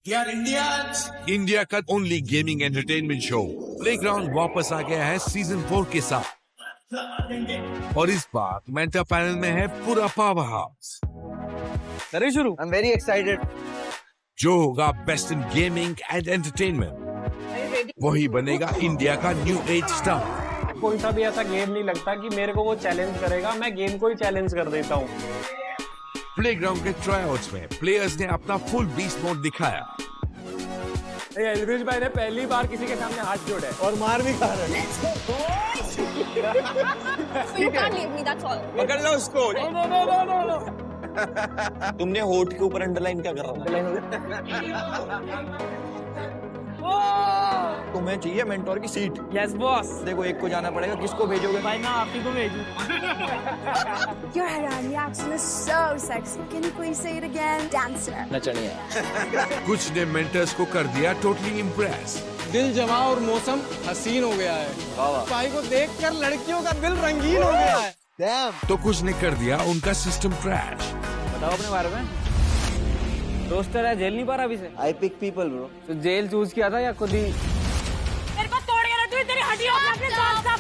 India का only gaming entertainment show playground वापस आ गया है सीजन 4 के साथ और इस बार मेंटर पैनल में है पूरा पावर हाउस। करें शुरू। I'm very excited. जो होगा best in gaming and entertainment वही बनेगा इंडिया का न्यू एज स्टार। कोई सा भी ऐसा गेम नहीं लगता कि मेरे को वो चैलेंज करेगा, मैं गेम को ही चैलेंज कर देता हूँ। प्लेग्राउंड के ट्रायआउट्स में प्लेयर्स ने अपना फुल बीस्ट मोड दिखाया। एलविश भाई ने पहली बार किसी के सामने हाथ जोड़ा है और मार भी खा रहे हैं। You can't leave me, that's all. पकड़ लो उसको। No. तुमने होठ के ऊपर अंडरलाइन क्या कर रहा था? तुम्हें चाहिए मेंटोर की सीट। Yes boss. देखो एक को जाना पड़ेगा, किसको भेजोगे? भाई मैं आप ही को भेजूं। Your Haran reaction is so sexy. Can you please say it again? Dancer. नचनिया। कुछ ने मेंटर्स को कर दिया टोटली इम्प्रेस। दिल जमा और मौसम हसीन हो गया है। भाई को देखकर लड़कियों का दिल रंगीन हो गया है। Damn. तो कुछ ने कर दिया उनका सिस्टम क्रैश। बताओ अपने बारे में। रोस्टर है, जेल नहीं पा रहा अभी से। I pick people, bro. तो जेल चूज किया था या खुद ही? मेरे को तोड़ के रख, तेरी हड्डियों में अपने दांत साफ।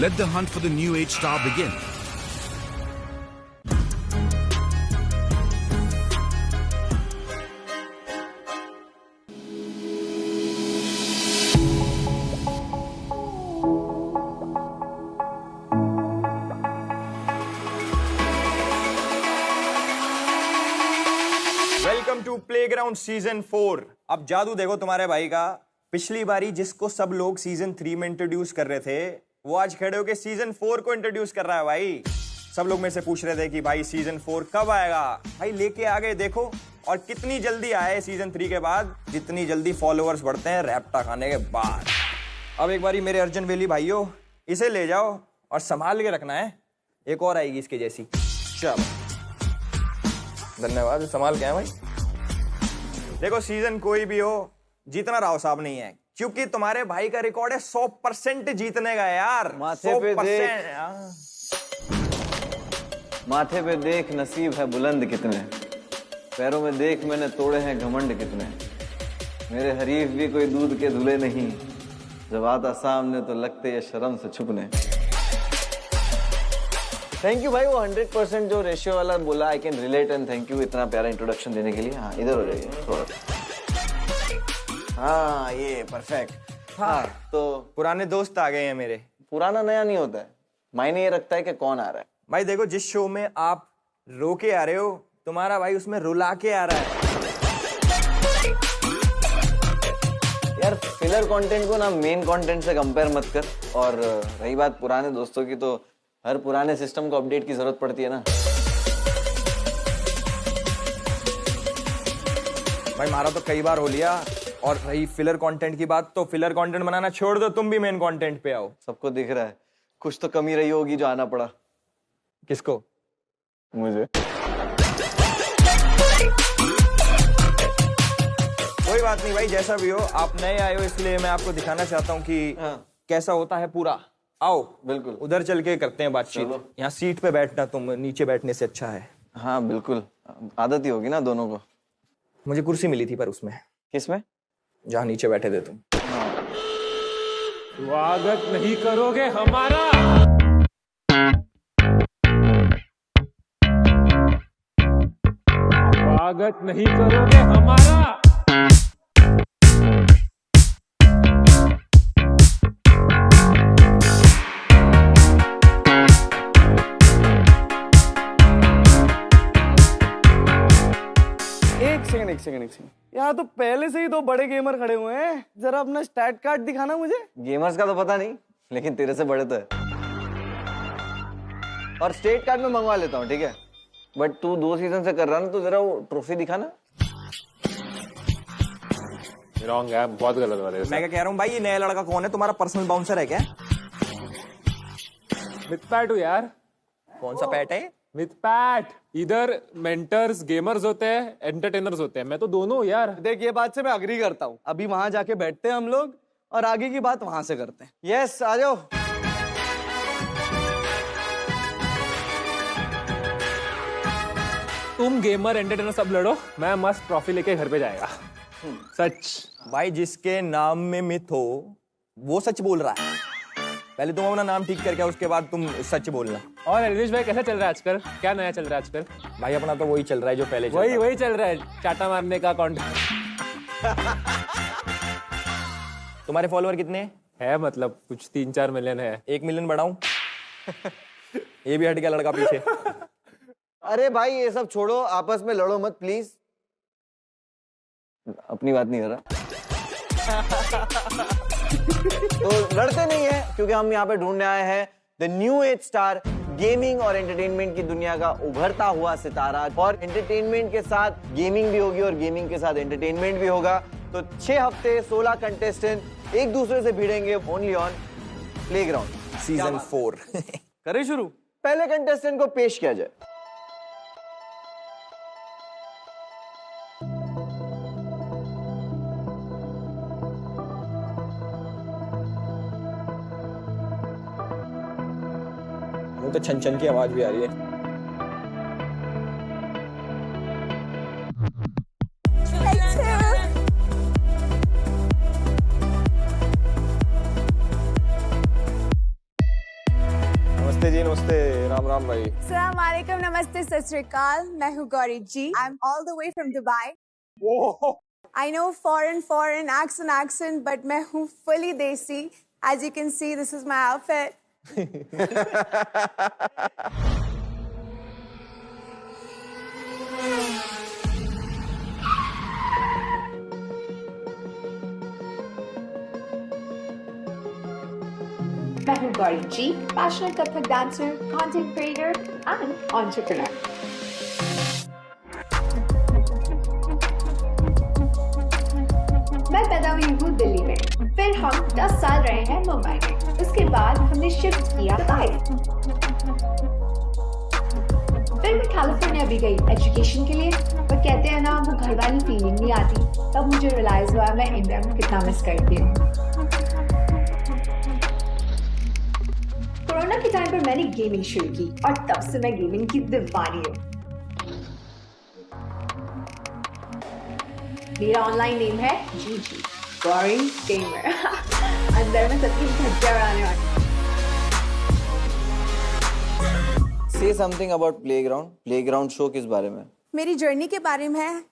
Let the hunt for the new age star begin. Welcome to playground season 4। अब जादू देखो तुम्हारे भाई का। पिछली बारी जिसको सब लोग सीजन 3 में इंट्रोड्यूस कर रहे थे, वो आज खड़े होके सीजन 4 को इंट्रोड्यूस कर रहा है। भाई सब लोग मेरे से पूछ रहे थे कि भाई सीजन 4 कब आएगा। भाई लेके आ गए देखो, और कितनी जल्दी आए सीजन 3 के बाद, जितनी जल्दी फॉलोअर्स बढ़ते हैं रैप्टा खाने के बाद। अब एक बारी मेरे अर्जुन वेली भाइयों, इसे ले जाओ और संभाल के रखना है, एक और आएगी इसके जैसी। चलो धन्यवाद, संभाल के आए भाई। देखो सीजन कोई भी हो, जीतना राव साहब नहीं है, क्योंकि तुम्हारे भाई का रिकॉर्ड है 100% जीतने का यार। माथे पे 100%। माथे पे देख नसीब है बुलंद कितने, पैरों में देख मैंने तोड़े हैं घमंड कितने, मेरे हरीफ भी कोई दूध के धुले नहीं, जब आता सामने तो लगते ये शर्म से छुपने। थैंक यू भाई, वो 100% जो रेशियो वाला बोला, I can relate and thank you इतना प्यारा इंट्रोडक्शन देने के लिए। हाँ इधर हो जाइए थोड़ा। हाँ ये परफेक्ट। हाँ तो पुराने दोस्त आ गए हैं मेरे। पुराना नया नहीं होता है, मायने ये रखता है कि कौन आ रहा है। भाई देखो जिस शो में आप रो के आ रहे हो, तुम्हारा भाई उसमें रुला के आ रहा है। यार फिलर कंटेंट को ना मेन कंटेंट से कंपेयर मत कर। और रही बात पुराने दोस्तों की, तो हर पुराने सिस्टम को अपडेट की जरूरत पड़ती है ना। भाई मारा तो कई बार हो लिया, और रही फिलर कंटेंट की बात, तो फिलर कंटेंट बनाना छोड़ दो, तुम भी मेन कंटेंट पे आओ। सबको दिख रहा है कुछ तो कमी रही होगी जो आना पड़ा। किसको? मुझे। कोई बात नहीं भाई, जैसा भी हो, आप नए आए हो इसलिए मैं आपको दिखाना चाहता हूँ कि कैसा होता है पूरा। आओ बिल्कुल, उधर चल के करते हैं बातचीत। चलो। यहाँ सीट पे बैठना तुम नीचे बैठने से अच्छा है। हाँ बिल्कुल, आदत ही होगी ना दोनों को। मुझे कुर्सी मिली थी पर उसमें, किसमें? जहाँ नीचे बैठे थे तुम। स्वागत नहीं करोगे हमारा? स्वागत नहीं करोगे हमारा? एक सेकंड यहाँ तो पहले से ही दो बड़े गेमर खड़े हुए हैं, जरा अपना स्टैट कार्ड दिखाना मुझे। गेमर्स का तो पता नहीं, लेकिन तेरे से बड़े तो है। और स्टेट कार्ड में मंगवा लेता हूँ, ठीक है, बट तू 2 सीजन से कर रहा ना, तो जरा वो ट्रॉफी दिखाना। रॉन्ग है, बहुत गलत हो रहा है। मैं क्या कह रहा हूँ भाई, ये नया लड़का कौन है? तुम्हारा पर्सनल बाउंसर है क्या? मिथपैट हो यार। कौन सा पैट है? मिथपैट। इधर मेंटर्स गेमर्स होते हैं, एंटरटेनर्स होते हैं, मैं तो दोनों हूँ यार। देख ये बात से मैं अग्री करता हूँ। अभी वहां जाके बैठते हैं हम लोग और आगे की बात वहां से करते हैं। यस आ जाओ। तुम गेमर एंटरटेनर सब लड़ो, मैं मस्त ट्रॉफी लेके घर पे जाएगा। सच। भाई जिसके नाम में मिथ हो वो सच बोल रहा है। पहले तुम अपना नाम ठीक करके आओ, उसके बाद तुम सच बोलना। और रजनीश भाई कैसा चल रहा है आजकल? क्या नया चल रहा है आजकल? भाई अपना तो वही चल रहा है जो पहले चल रहा वही चल रहा है, चाटा मारने का कंटेंट। तुम्हारे फॉलोअर कितने है? मतलब कुछ 3-4 मिलियन है। 1 मिलियन बढ़ाऊं? ये भी हट गया लड़का पीछे। अरे भाई ये सब छोड़ो, आपस में लड़ो मत प्लीज। अपनी बात नहीं कर रहा। तो लड़ते नहीं है क्योंकि हम यहाँ पे ढूंढने आए हैं the new age star, gaming और एंटरटेनमेंट की दुनिया का उभरता हुआ सितारा। और एंटरटेनमेंट के साथ गेमिंग भी होगी और गेमिंग के साथ एंटरटेनमेंट भी होगा। तो 6 हफ्ते 16 कंटेस्टेंट एक दूसरे से भिड़ेंगे ओनली ऑन प्लेग्राउंड सीजन 4। करें शुरू? पहले कंटेस्टेंट को पेश किया जाए। तो छन छन की आवाज भी आ रही है। Take 2. नमस्ते जी, नमस्ते। राम राम भाई। Assalamu alaikum, namaste, sat sri akal. मैं हूँ गौरी जी. I'm all the way from Dubai. I know foreign accent, but मैं हूँ fully desi. As you can see, this is my outfit. मैं हूँ गौरी जी, passionate Kathak dancer, content creator, and entrepreneur. मैं पैदा हुई हूँ दिल्ली में, फिर हम 10 साल रहे हैं मुंबई में, उसके बाद हमने शिफ्ट किया दुबई। फिर मैं कैलिफोर्निया भी गई एजुकेशन के लिए, पर कहते हैं ना वो घर वाली फीलिंग नहीं आती। तब मुझे रियलाइज हुआ मैं इंडिया में कितना मिस करती हूँ। कोरोना के टाइम पर मैंने गेमिंग शुरू की और तब से मैं गेमिंग की दीवानी हूँ। मेरा ऑनलाइन नेम है जीजी, गौरी गेमर। अंदर में सबकी धज्जियां उड़ाने वाली। से something about playground. Playground show किस बारे में? मेरी जर्नी के बारे में है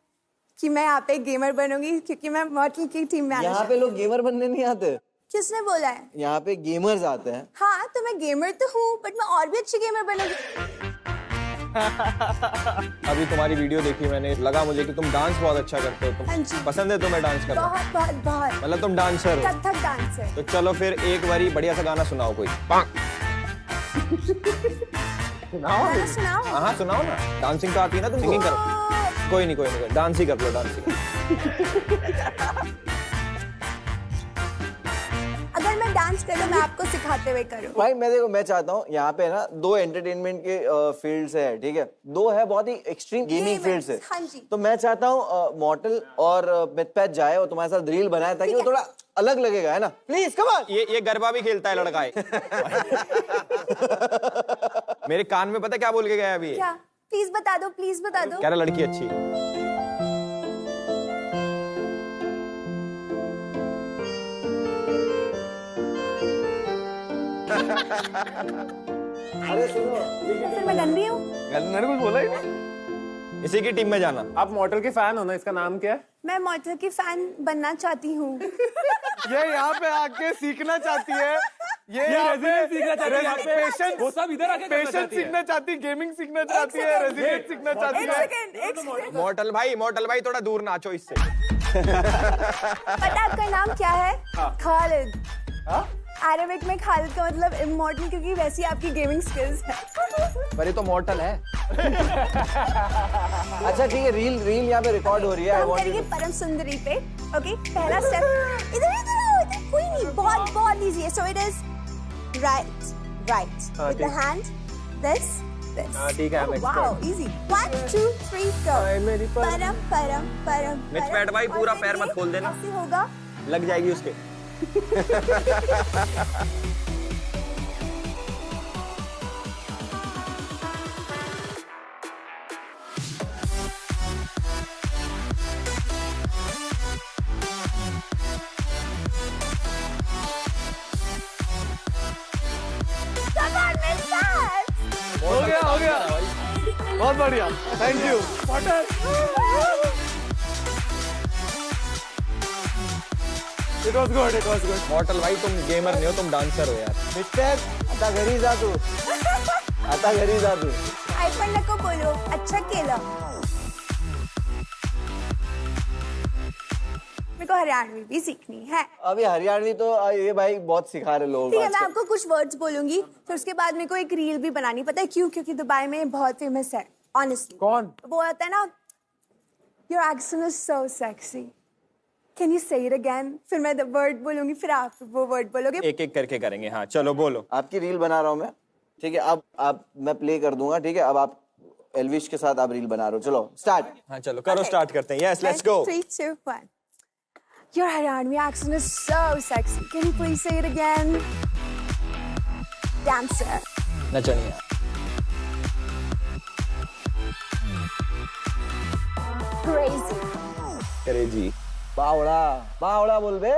कि मैं यहाँ पे गेमर बनूंगी क्योंकि मैं मॉडल की टीम में आना यहाँ पे लोग गेमर बनने नहीं आते। किसने बोला है? यहाँ पे गेमर्स आते हैं। हाँ तो मैं गेमर तो हूँ, बट मैं और भी अच्छी गेमर बनूंगी। अभी तुम्हारी वीडियो देखी मैंने, लगा मुझे कि तुम डांस बहुत अच्छा करते हो। हाँ तुम जी। पसंद है तुम्हें डांस करना? बहुत बहुत बहुत। मतलब तुम डांसर हो? कथक डांसर। तो चलो फिर एक बारी बढ़िया सा गाना सुनाओ कोई। सुनाओ। गाना सुनाओ। हाँ सुनाओ ना। डांसिंग तो आती है ना, तुम सिंगिंग करो। कोई नहीं, डांस ही कर लो, डांस ही। अगर मैं डांस करूँ, मैं आपको सिखाते हुए करूँ। भाई मैं चाहता हूँ यहाँ पे ना 2 एंटरटेनमेंट के फील्ड्स है, ठीक है? 2 है बहुत ही एक्सट्रीम गेमिंग फील्ड्स है। हाँ जी। तो मैं चाहता हूँ मॉडल और मिथपैच जाए और तुम्हारे साथ रील बनाए ताकि वो थोड़ा अलग लगेगा, है ना? Please come on. ये गरबा भी खेलता है लड़का है। मेरे कान में पता क्या बोल के गया अभी? क्या? प्लीज बता दो, प्लीज बता दो। कह रहा लड़की अच्छी है। अरे सुनो, तो फिर मैं गंदी हूँ? मैंने कुछ बोला ही नहीं। इसी की टीम में जाना। आप मॉडल के फैन हो ना? इसका नाम क्या है? मैं मॉडल की फैन बनना चाहती हूँ। ये यहाँ पे आके सीखना चाहती है। ये यहाँ पे सीखना चाहती है यहाँ पे। पेशेंस, वो सब इधर आके करना पेशेंस चाहती है। सीखना चाहती है, गेमिंग सीखना चाहती है, रेजिडेंट सीखना चाहती एक है। सेकेंड, एक सेकेंड। मॉडल भाई थोड़ा दूर नाचो इससे। पता आपका नाम क्या है? खालिद। अरबिक में खालिद का मतलब इमॉर्टल, क्योंकि वैसी आपकी गेमिंग स्किल्स है। पर ये तो मॉडल है। अच्छा ठीक है, रील यहाँ पे रिकॉर्ड हो रही है। हम करेंगे परम सुंदरी पे। ओके, पहला स्टेप इधर कोई नहीं, बहुत इजी है। So it is right with the hand, this ठीक है, next वाओ इजी। 1 2 3 गो। मेरी परम मिथ पैट भाई पूरा पैर मत खोल देना, ऐसे होगा। लग जाएगी उसके। हो गया बहुत बढ़िया thank you It was good. मॉर्टल भाई तुम गेमर नहीं हो, तुम डांसर हो यार. मिस्टर आता घरी जा तू आता घरी जा तू आई पण नको बोलू. अच्छा केलं. मेरे को हरियाणवी भी सीखनी है. अभी हरियाणवी तो ये भाई बहुत सिखा रहे लोग ठीक है, मैं आजकल। आपको कुछ वर्ड्स बोलूंगी, फिर उसके बाद मेरे को एक रील भी बनानी. पता है क्यों? क्योंकि दुबई में बहुत फेमस है. ऑनेस्टली. कौन? वो आता है ना, your accent is so sexy. Can you से इट अगेन? फिर मैं वर्ड बोलूंगी, फिर आप वो वर्ड बोलोगे. एक एक करके करेंगे. हाँ चलो बोलो. आपकी रील बना रहा हूँ मैं. ठीक है अब आप मैं प्ले कर दूंगा. ठीक है अब आप एल्विश के साथ आप रील बना रहे हो. चलो स्टार्ट. हाँ चलो करो, स्टार्ट करते हैं. Yes let's go. 3, 2, 1. Your Haryanvi accent is so sexy. Can you please say it again? Dancer. नचनिया. Crazy. क्रेजी. बावड़ा बोल बे.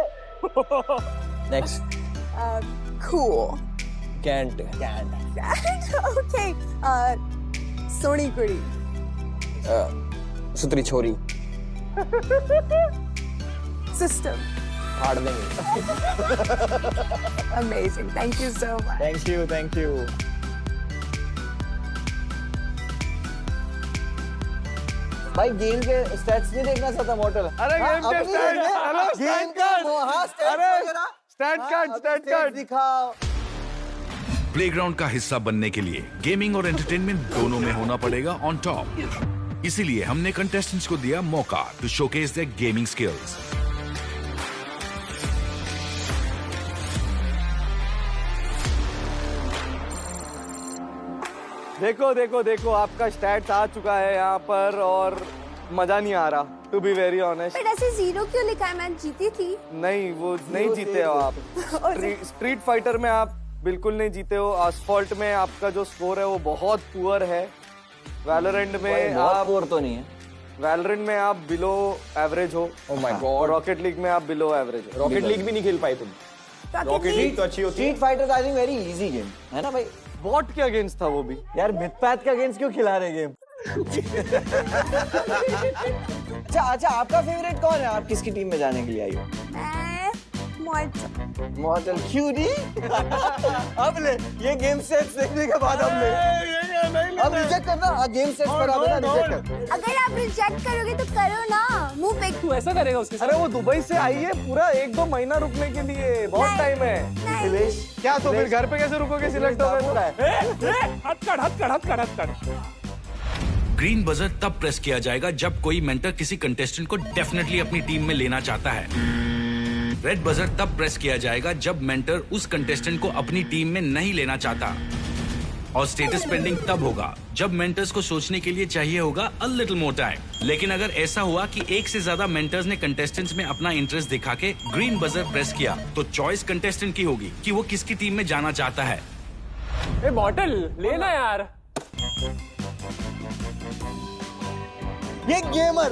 नेक्स्ट. Cool. कैंट. Okay. Soni Kudi. सुतरी छोरी. System. फाड़ देंगे. Amazing. Thank you so much. Thank you. भाई गेम के स्टैट्स नहीं देखना चाहता मॉडल. अरे गेम के stats, हेलो, गेम का stat card. दिखाओ. प्लेग्राउंड का हिस्सा बनने के लिए गेमिंग और एंटरटेनमेंट दोनों में होना पड़ेगा ऑन टॉप. इसीलिए हमने कंटेस्टेंट्स को दिया मौका to showcase their gaming skills. देखो आपका स्टैट्स आ चुका है यहाँ पर और मजा नहीं आ रहा to be very honest. But ऐसे 0 क्यों लिखा है? मैं जीती थी. नहीं वो नहीं जीते हो आप. स्ट्रीट फाइटर में आप बिल्कुल नहीं जीते हो. आसफॉल्ट में आपका जो स्कोर है वो बहुत पुअर है. वैलोरेंट में आप पुअर तो नहीं है. वैलोरेंट में आप बिलो एवरेज हो. Oh my God. Rocket league में आप बिलो एवरेज हो. रॉकेट लीग भी नहीं खेल पाए तुम. रॉकेट लीग तो अच्छी होती है. Street fighter I think very easy game है ना भाई. बॉट के अगेंस्ट था वो भी. यार मिथपैथ के अगेंस्ट क्यों खिला रहे गेम. अच्छा आपका फेवरेट कौन है. आप किसकी टीम में जाने के लिए आई हो. Mortal cutie. अब ले ये गेम सेट्स देखने के बाद अब रिजेक्ट करना. गेम सेट्स पर आप ना रिजेक्ट कर. अगर आप रिजेक्ट करोगे तो करो ना. मुंह पे. तू ऐसा करेगा उसके साथ? अरे वो दुबई से आई है पूरा 1-2 महीना रुकने के लिए. बहुत टाइम है. नहीं. क्या तो फिर घर पे कैसे रुकोगे. सिलेक्ट हो गए. हट कर. ग्रीन बजर तब प्रेस किया जाएगा जब कोई मेंटर किसी कंटेस्टेंट को डेफिनेटली अपनी टीम में लेना चाहता है. रेड बजर तब प्रेस किया जाएगा जब मेंटर उस कंटेस्टेंट को अपनी टीम में नहीं लेना चाहता. और स्टेटस पेंडिंग तब होगा जब मेंटर्स को सोचने के लिए चाहिए होगा अ लिटिल मोर टाइम. लेकिन अगर ऐसा हुआ कि एक से ज्यादा मेंटर्स ने कंटेस्टेंट्स में अपना इंटरेस्ट दिखा के ग्रीन बजर प्रेस किया तो चॉइस कंटेस्टेंट की होगी कि वो किसकी टीम में जाना चाहता है. ए मॉडल लेना यार. ये गेमर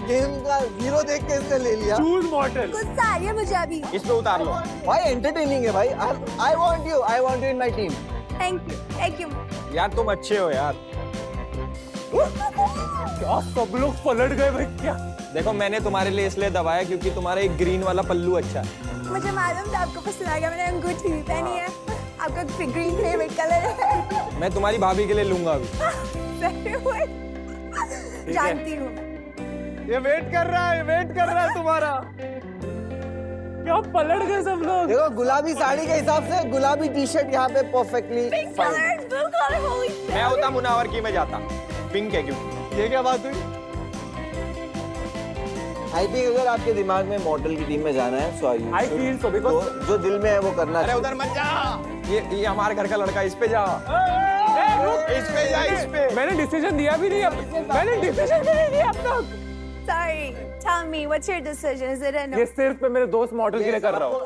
गेम का हीरो देख के इसने ले लिया. Choose model. गुस्सा आ रही है मुझे अभी. इस पे उतार लो. भाई एंटरटेनिंग है भाई. I want you in my team. Thank you. यार तुम अच्छे हो यार. क्या सब लोग पलट गए भाई. क्या देखो मैंने तुम्हारे लिए इसलिए दबाया क्योंकि तुम्हारा एक ग्रीन वाला पल्लू अच्छा है. मुझे मालूम था आपको पसंद आ गया. मैंने अंगूठी भी पहनी है. आपका ग्रीन फेवरेट कलर है. मैं तुम्हारी भाभी के लिए लूंगा अभी. जानती हूँ मैं. ये वेट कर रहा है तुम्हारा. क्या पलट गए सब लोग. देखो गुलाबी साड़ी के हिसाब से गुलाबी टी शर्ट यहाँ पे परफेक्टली. मैं होता मुनावर की में जाता. पिंक है क्यों. ये क्या बात हुई. आई थिंक अगर आपके दिमाग में मॉडल की टीम में जाना है so I feel so because जो दिल में है वो करना अरे चाहिए. उधर मत जा. ये हमारे घर का लड़का. इस पे जा. इस पे जा. इस पे. मैंने डिसीजन दिया भी नहीं अब तक. Sorry. Tell me, what's your decision? Is it a no? ये सिर्फ मैं मेरे दोस्त मॉडल के लिए कर रहा हूँ.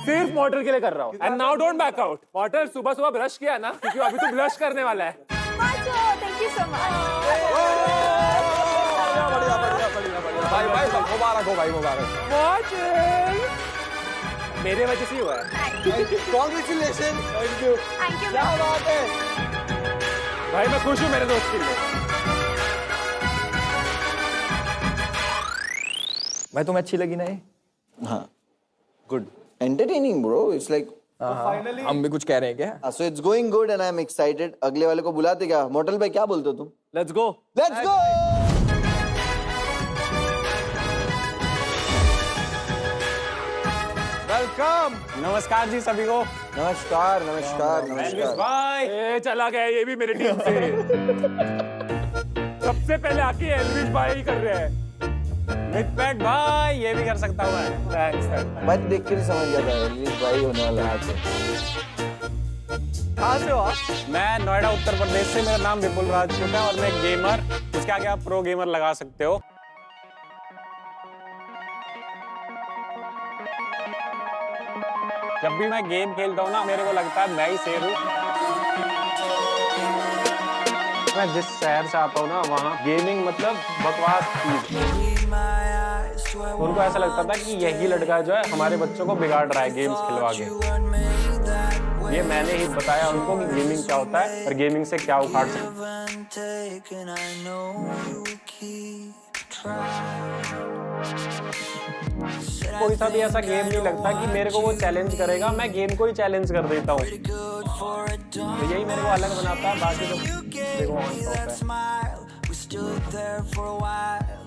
सिर्फ मॉडल के लिए कर रहा हूँ. And now don't back out. Model सुबह ब्रश किया ना क्योंकि अभी तो ब्लश करने वाला है. Macho, thank you so much. भाई मुबारक हो भाई. मुबारक. मॉडल मेरे वजह से ही हुआ है. Congratulations. Thank you. Thank you. क्या बात है? भाई मैं खुश हूँ मेरे दोस्त के लिए। भाई तुम्हें अच्छी लगी ना ये? हाँ, good, entertaining, bro. It's like Finally. हम भी कुछ कह रहे हैं क्या? so it's going good and I'm excited. अगले वाले को बुलाते क्या? मोटल भाई क्या बोलते हो तुम? Let's go. Let's go. Welcome. नमस्कार जी सभी को। नमस्कार, नमस्कार, नमस्कार। भाई ए, चला गया ये भी मेरी टीम से। सबसे पहले आके एल्विस भाई ही कर रहे हैं। मिथपेट भाई ये भी कर सकता हूँ मैं। थैंक्स। भाई देख के नहीं समझ गया था एल्विस भाई होने वाला है आज। कहाँ से हो आप? मैं नोएडा उत्तर प्रदेश से, मेरा नाम विपुल राजपूत है और मैं गेमर, उसके आगे आप प्रो गेमर लगा सकते हो। जब भी मैं गेम खेलता हूँ ना मेरे को लगता है मैं ही शेर हूँ। मैं जिस शहर से आता हूँ ना वहाँ गेमिंग मतलब बकवास चीज। उनको ऐसा लगता था कि यही लड़का जो है हमारे बच्चों को बिगाड़ रहा है गेम्स खिलवा के। ये मैंने ही बताया उनको कि गेमिंग क्या होता है और गेमिंग से क्या उखाड़ सकते कोई सा भी ऐसा गेम नहीं लगता कि मेरे को वो चैलेंज करेगा, मैं गेम को ही चैलेंज कर देता हूँ। तो यही मेरे को अलग बनाता है, बाकी तो देखो ऑन है।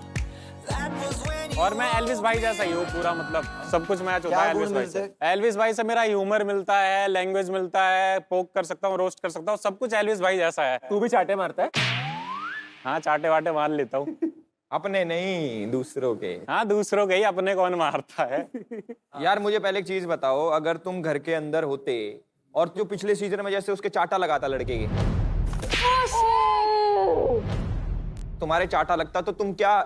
और मैं एल्विस भाई जैसा ही हूँ पूरा, मतलब सब कुछ मैच होता है एल्विस भाई से। एल्विस भाई से मेरा ह्यूमर मिलता है, लैंग्वेज मिलता है, पोक कर सकता हूँ, रोस्ट कर सकता हूँ, सब कुछ एल्विस भाई जैसा है। तू भी चाटे मारता है? हाँ चाटे वाटे मार लेता हूँ। अपने नहीं, दूसरों के। हाँ दूसरों के ही, अपने कौन मारता है। यार मुझे पहले एक चीज बताओ, अगर तुम घर के अंदर होते और जो पिछले सीजन में जैसे उसके चाटा लगाता लड़के के, तुम्हारे चाटा लगता तो तुम क्या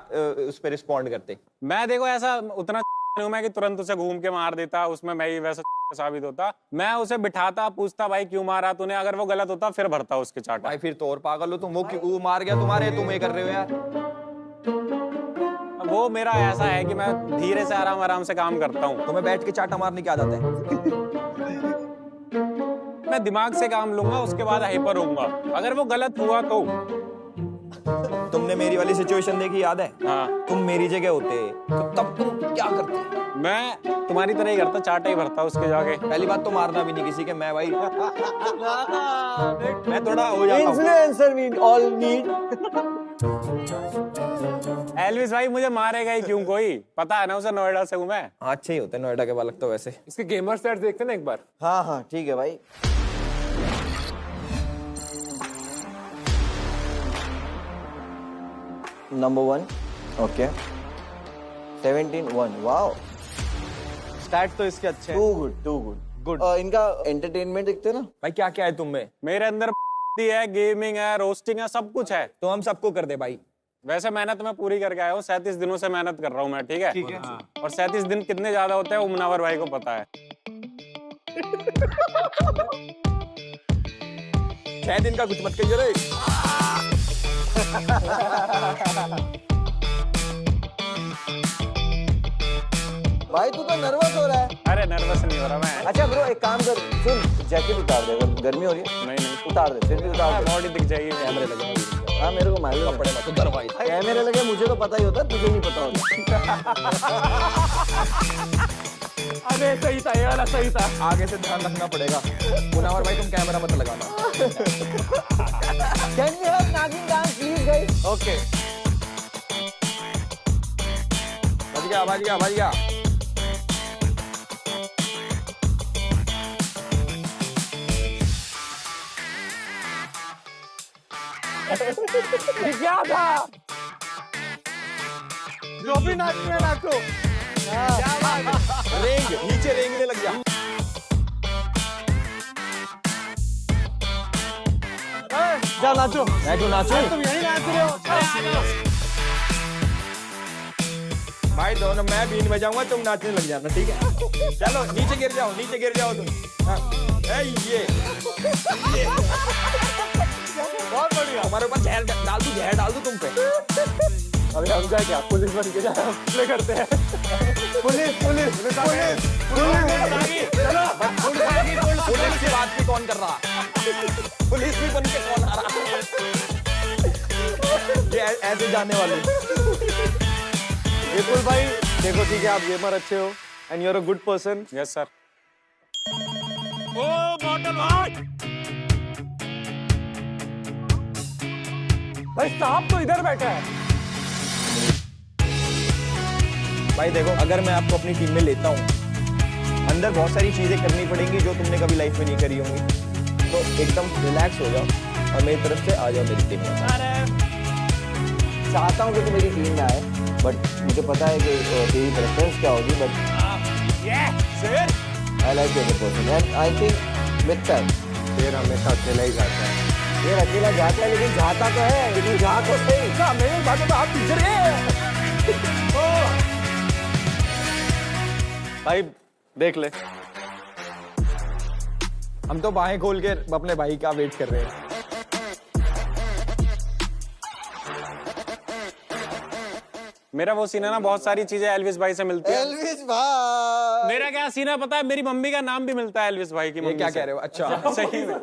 उस पर रिस्पॉन्ड करते? मैं देखो ऐसा उतना हूं मैं कि तुरंत उसे घूम के मार देता, उसमें मैं ही वैसा साबित होता। मैं उसे बिठाता, पूछता भाई क्यों मारा तूने, अगर वो गलत होता फिर भरता उसके चाटा। भाई फिर तो और पागल हो तुम। वो मार गया तुम्हारे, तुम ये कर रहे हो यार। वो मेरा ऐसा है कि मैं धीरे से आराम आराम से काम करता हूँ। तुम्हें बैठ के चाटा मारने की आदत है? मैं दिमाग से काम लूंगा, उसके बाद हाइपर होऊंगा। अगर वो गलत हुआ तो तुमने मेरी वाली सिचुएशन देखी, याद है? हाँ। तुम मेरी जगह होते तो तब तुम क्या करते? मैं तुम्हारी तरह ही करता, चाटा ही भरता उसके जाके। पहली बात तो मारना भी नहीं किसी के, मैं भाई मैं थोड़ा हो जाता हूं। Influencer we all need. Elvis भाई मुझे मारेगा ही क्यों कोई, पता है ना उसे नोएडा से हूँ मैं। अच्छे ही होते नोएडा के बालक तो वैसे। इसके गेमर सेट्स देखते ना एक बार। हाँ हाँ ठीक है भाई। Number 1 okay 17-1 wow. स्टैट तो इसके अच्छे हैं। To good. इनका एंटरटेनमेंट देखते ना भाई क्या क्या है तुम में? मेरे अंदर है, गेमिंग है, रोस्टिंग है, सब कुछ है। तो हम सबको कर दे भाई। वैसे मेहनत मैं पूरी करके आया हूँ, 37 दिनों से मेहनत कर रहा हूँ मैं, ठीक है? ठीक है। और 37 दिन कितने ज्यादा होते हैं वो मुनावर भाई को पता है। 6 दिन का कुछ मत कहिए रे। भाई तू तो नर्वस हो रहा है। अरे नर्वस नहीं हो रहा मैं। अच्छा ब्रो एक काम कर, सुन जैकेट उतार दे, अगर गर्मी हो रही है नहीं उतार दे, फिर भी उतार दे। बॉडी दिख जाएगी, कैमरे लगे। हाँ मेरे को मालूम है। कपड़े मत उधर भाई। कैमरे लगे मुझे तो पता ही होता, तुझे नहीं पता होता। अरे सही था, ये वाला सही था। आगे से ध्यान रखना पड़ेगा। मुनावर भाई तुम कैमरा मत लगाना। Can we have nagging dance please guys? Okay. बज गया। क्या था? जो भी नाचने नाचो। रेंग नीचे रेंगने लग जा। जा नाचो। मैं जो नाचूं? तुम यही नाच रहे हो। भाई दोनों, मैं बीन बजाऊंगा तुम नाचने लग जाना, ठीक है? चलो नीचे गिर जाओ तुम। हाँ। ये बहुत बढ़िया। हमारे ऊपर जहर डाल दूं तुम पे। अभी हम जाए क्या पुलिस बन के जाए प्ले करते हैं पुलिस पुलिस पुलिस चलो पुलिस की बात भी कौन कर रहा? पुलिस भी बन के कौन आ रहा? ये ऐसे जाने वाले। विपुल भाई देखो ठीक है, आप गेमर अच्छे हो and you are a good person. Yes sir. भाई साहब तो इधर बैठा है। भाई देखो, अगर मैं आपको अपनी टीम में लेता हूँ, अंदर बहुत सारी चीजें करनी पड़ेंगी जो तुमने कभी लाइफ में नहीं करी होंगी, तो एकदम रिलैक्स हो जाओ और मेरी तरफ से आ जाओ मेरी टीम में। चाहता हूँ कि तू मेरी टीम में आए, बट मुझे पता है कि तेरी प्रेफरेंस क्या होगी, but I like you as a person and I think with time फिर हमेशा अकेला ही जाता है। ये अकेला जाता है, लेकिन जाता तो है, लेकिन जा तो सही। मेरी बातों पे आप टीचर भाई देख ले, हम तो बाहें खोल के अपने भाई का वेट कर रहे हैं। मेरा वो सीन है ना, बहुत सारी चीजें एल्विस भाई से मिलती है। एल्विस भाई मेरा क्या सीन है पता है, मेरी मम्मी का नाम भी मिलता है एल्विस भाई की मम्मी क्या से। कह रहे हो? अच्छा सही में,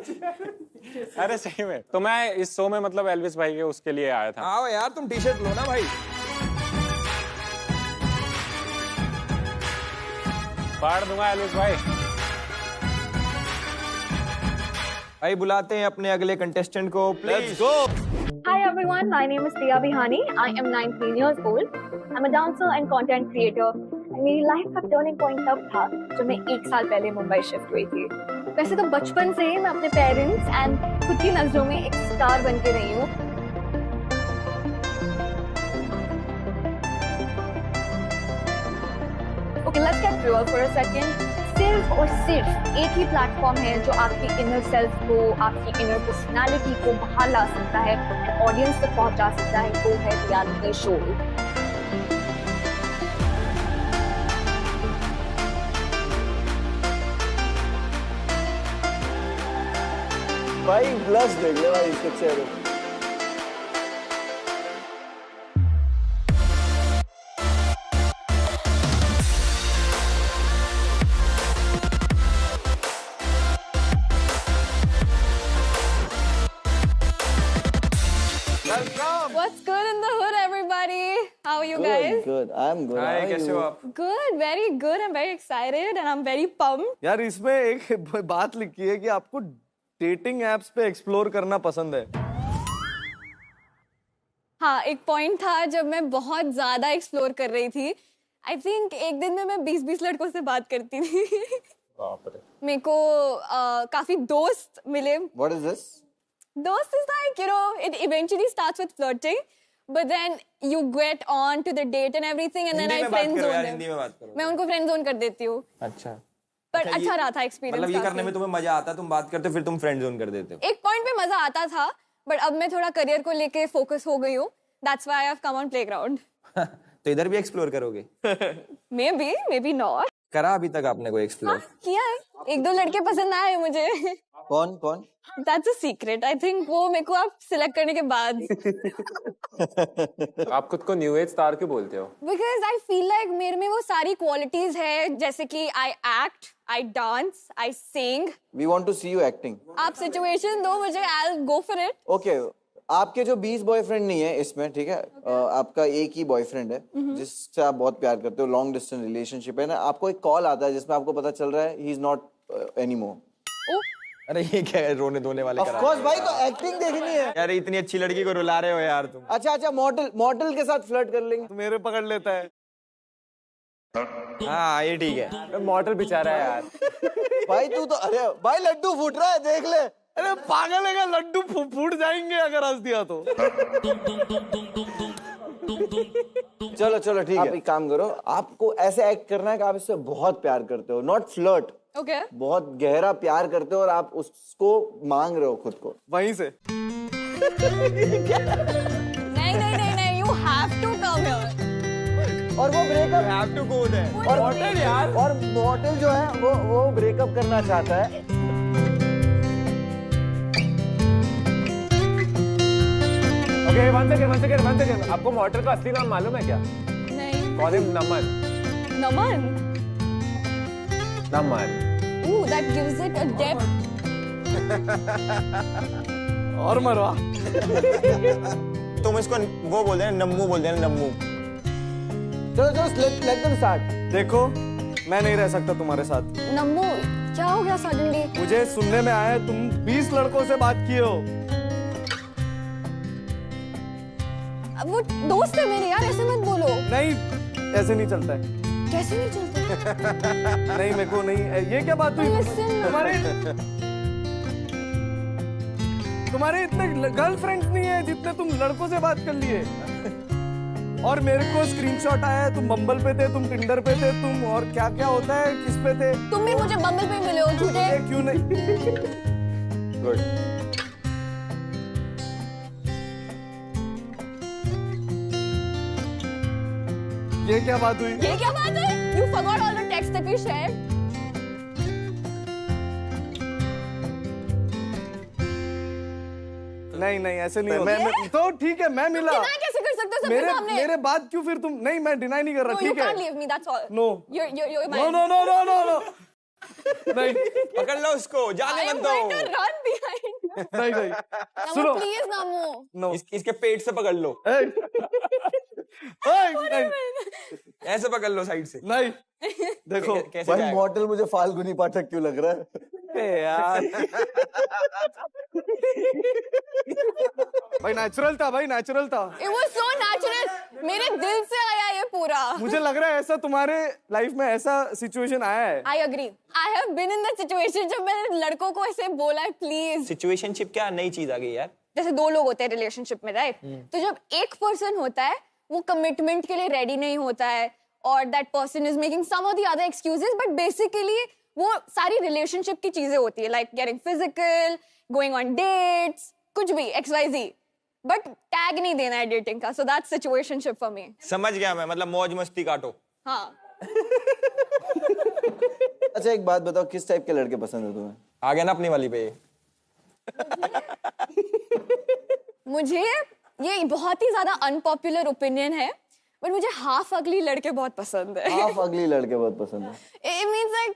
अरे सही में। तो मैं इस शो में मतलब एल्विस भाई के उसके लिए आया था। आओ यार, तुम टी शर्ट लो ना भाई। फाड़ दूंगा एल्विस भाई। भाई बुलाते हैं अपने अगले कंटेस्टेंट को, let's please. Go. Hi everyone, my name is Priya Bihani. I am 19 years old. I'm a dancer and content creator. मेरी लाइफ का टर्निंग पॉइंट तब था जब मैं 1 साल पहले मुंबई शिफ्ट हुई थी। वैसे तो बचपन से ही मैं अपने पेरेंट्स एंड खुद की नजरों में एक स्टार बन के रही हूँ। Okay, let's get real for a second. सिर्फ और सिर्फ एक ही प्लेटफॉर्म है जो आपकी इनर सेल्फ को, आपकी इनर पर्सनालिटी को बाहर ला सकता है, ऑडियंस तक पहुंचा सकता है, वो है रियलिटी शो। भाई ब्लश देख ले भाई इसके चेहरे। What's good in the hood, everybody? How are you guys? Good, I'm good. Hi, How are कैसे you? हो आप? Good, very good. I'm very excited and I'm very pumped. यार इसमें एक बात लिखी है कि आपको डेटिंग एप्स पे एक्सप्लोर करना पसंद है। हाँ, एक पॉइंट था जब मैं बहुत ज्यादा एक्सप्लोर कर रही थी। आई थिंक एक दिन में मैं 20-20 लड़कों से बात करती थी। मेरे को काफी दोस्त मिले। What is this? Dost is like, you know, it eventually starts with flirting, but then you get on to the date and everything, and then Hindi I में बात friend करो यार, zone हिंदी में बात करो। मैं उनको friend zone कर देती हूँ। अच्छा, पर अच्छा रहा था एक्सपीरियंस। मतलब ये करने में तुम्हें मजा आता है, तुम बात करते हो फिर तुम फ्रेंड जोन कर देते हो। एक पॉइंट पे मजा आता था, बट अब मैं थोड़ा करियर को लेके फोकस हो गई हूँ। That's why I've come on playground. तो इधर भी एक्सप्लोर करोगे? Maybe not. करा अभी तक आपने कोई एक्सप्लोर? किया है, 1-2 लड़के पसंद आए मुझे। कौन? That's a secret. I think वो मेरे को आप सिलेक्ट करने के बाद। आप खुद को न्यू एज स्टार क्यों बोलते हो? Because I feel like मेरे में वो सारी क्वालिटीज है, जैसे कि I act, I dance, I sing. We want to see you acting. आप सिचुएशन दो मुझे, I'll go for it. Okay. आपके जो 20 बॉयफ्रेंड नहीं है इसमें, ठीक है? आपका एक ही बॉयफ्रेंड है जिससे आप बहुत प्यार करते हो, लॉन्ग डिस्टेंस रिलेशनशिप है ना, आपको एक कॉल आता है जिसमें आपको पता चल रहा है ही इज नॉट एनीमोर। अरे ये क्या है, रोने धोने वाले ऑफ करा? कोर्स भाई, तो एक्टिंग देखनी है। यार इतनी अच्छी लड़की को रुला रहे हो यार तुम। अच्छा, मॉडल के साथ फ्लर्ट कर लेंगे। तो मेरे पकड़ लेता है। हाँ ये ठीक है। मॉडल बेचारा है यार। भाई तू तो, अरे भाई लड्डू फूट रहा है, देख ले। अरे पागल है क्या, लड्डू फूट जाएंगे अगर हंस दिया तो। चलो ठीक है, आप एक काम करो, आपको ऐसे एक्ट करना है कि आप इससे बहुत प्यार करते हो, नॉट फ्लर्ट। Okay. बहुत गहरा प्यार करते हो और आप उसको मांग रहे हो खुद को वहीं से। नहीं, you have to come here. और वो breakup have to go there. और मॉडल जो है वो ब्रेकअप करना चाहता है। ओके वन सेकंड आपको मॉर्टर का असली नाम मालूम है क्या? नहीं। Call him Naman. Naman. Naman. Ooh, that gives it a depth. और मरवा। तुम इसको वो बोल देना, नम्मू बोल देना, नम्मू। चलो let them start. देखो मैं नहीं रह सकता तुम्हारे साथ। नम्मू, क्या हो गया सडनली? मुझे सुनने में आया तुम 20 लड़कों से बात किए हो। अब वो दोस्त है मेरे यार, ऐसे मत बोलो। नहीं ऐसे नहीं चलता है। कैसे नहीं चलता? नहीं मेरे को नहीं, ये क्या बात हुई? तुम्हारे इतने गर्लफ्रेंड्स नहीं है जितने तुम लड़कों से बात कर लिए। और मेरे को स्क्रीनशॉट आया है, तुम बम्बल पे थे, तुम टिंडर पे थे, तुम और क्या क्या होता है, किस पे थे? तुम भी मुझे बम्बल पे मिले हो, झूठे। क्यों नहीं? गुड। ये क्या बात हुई? ये क्या बात है? You forgot all the texts that we shared. नहीं ऐसे नहीं होता। तो ठीक है मैं मिला। Deny कैसे कर सकते हो सबके सामने? मेरे बात क्यों फिर तुम? नहीं मैं डिनाई नहीं कर रहा, No, you ठीक है। can't leave me, that's all. No. You're No mine. no. नहीं पकड़ लो उसको, जाने I am मत दो। going to run behind. नहीं Namu, सुनो। please, Namu. No. इसके पेट से पकड़ लो, नहीं ऐसे पकड़ लो साइड से। नहीं देखो कैसे भाई जाएगा? मॉडल मुझे फाल्गुनी पाठक क्यों लग रहा है? यार भाई नेचुरल था। It was so natural. मेरे दिल से आया ये पूरा। मुझे लग रहा है ऐसा तुम्हारे लाइफ में ऐसा सिचुएशन आया है। I agree. I have been in that situation जब मैंने लड़कों को ऐसे बोला है प्लीज। सिचुएशनशिप क्या नई चीज आ गई यार। जैसे दो लोग होते हैं रिलेशनशिप में, राइट? तो जब एक पर्सन होता है वो कमिटमेंट के लिए रेडी नहीं होता है और that person is making some of the other excuses, but basically वो सारी रिलेशनशिप की चीजें होती है, like getting physical, going on dates, कुछ भी XYZ, बट टैग नहीं देना है डेटिंग का। So that's situationship for me. समझ गया मैं, मतलब मौज मस्ती काटो। हाँ। अच्छा एक बात बताओ, किस टाइप के लड़के पसंद है तुम्हें? आ गया ना अपनी वाली पे। मुझे ये बहुत ही ज्यादा अनपॉपुलर ओपिनियन है, बट मुझे हाफ अगली लड़के बहुत पसंद है। हाफ अगली लड़के बहुत पसंद है। It means like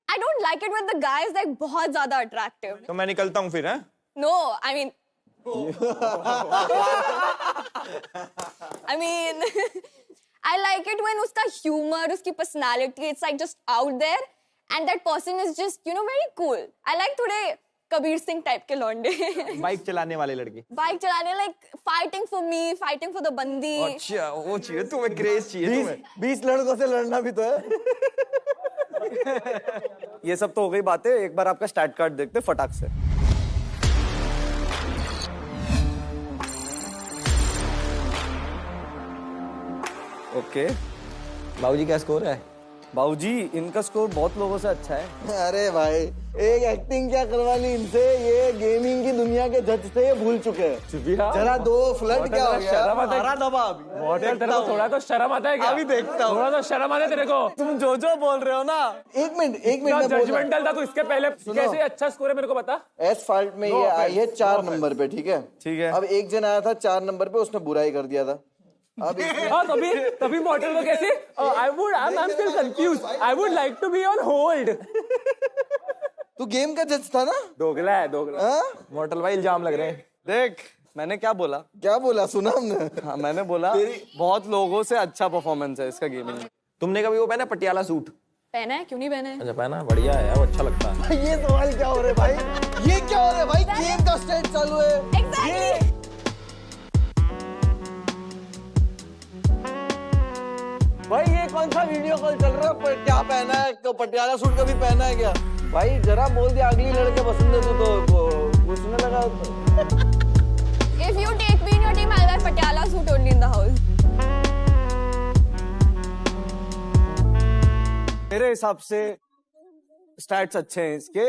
I don't like it when the guy is like बहुत ज्यादा attractive. तो मैं निकलता हूँ फिर, हैं? No, I mean I like it when उसका humor, उसकी personality, it's like just out there, and that person is just, you know, very cool. I like थोड़े कबीर सिंह टाइप के लौंडे। बाइक चलाने वाले लड़के। बाइक चलाने, like fighting for me, fighting for the बंदी। अच्छा वो चाहिए तुम्हें, क्रेज चाहिए तुम्हें। 20 लड़कों से लड़ना भी तो है। ये सब तो हो गई बातें, एक बार आपका स्टैट कार्ड देखते फटाक से। ओके बाबूजी क्या स्कोर है? बाबूजी इनका स्कोर बहुत लोगों से अच्छा है। अरे भाई एक एक्टिंग क्या करवानी इनसे, ये गेमिंग की दुनिया के जज थे, ये भूल चुके हैं। जरा दो फ्लड क्या हो गया? हमारा दबा अभी। मॉडल तेरे को थोड़ा तो शर्म आता है क्या? अभी देखता हूँ। थोड़ा तो शर्म आता है तेरे को? तुम जो बोल रहे हो ना। एक मिनट मैं बोल रहा हूँ। जजमेंटल था तू इसके पहले, कैसे अच्छा स्कोर है मेरे को बता। एसफाल्ट में ये आई है 4 नंबर पे, ठीक है? ठीक है। अब एक जन आया था 4 नंबर पे, उसने बुराई कर दिया था। अब हाँ तभी मॉडल को कैसे? I'm still confused. I would like to be on hold. तू गेम का जज था ना? दोगला है दोगला। मॉडल भाई इल्जाम लग रहे हैं। देख मैंने क्या बोला? क्या बोला सुना हमने? हाँ मैंने बोला बहुत लोगों से अच्छा परफॉर्मेंस है इसका गेमिंग में। तुमने कभी वो पहना पटियाला सूट? पहना है, क्यों नहीं पहना है? अच्छा पहना, बढ़िया है, वो अच्छा लगता है। ये सवाल क्या हो रहे भाई? ये क्या हो रहा है भाई? गेम का स्टेज चालू है। Exactly. भाई ये कौन सा वीडियो कॉल चल रहा है? क्या पहना है? तो पटियाला सूट कभी पहना है क्या? भाई जरा बोल दिया अगली लड़के पसंद है तो पूछने लगा। If you take me in your team, I'll wear patiala suit only in the house. मेरे हिसाब से स्टैट्स अच्छे हैं इसके,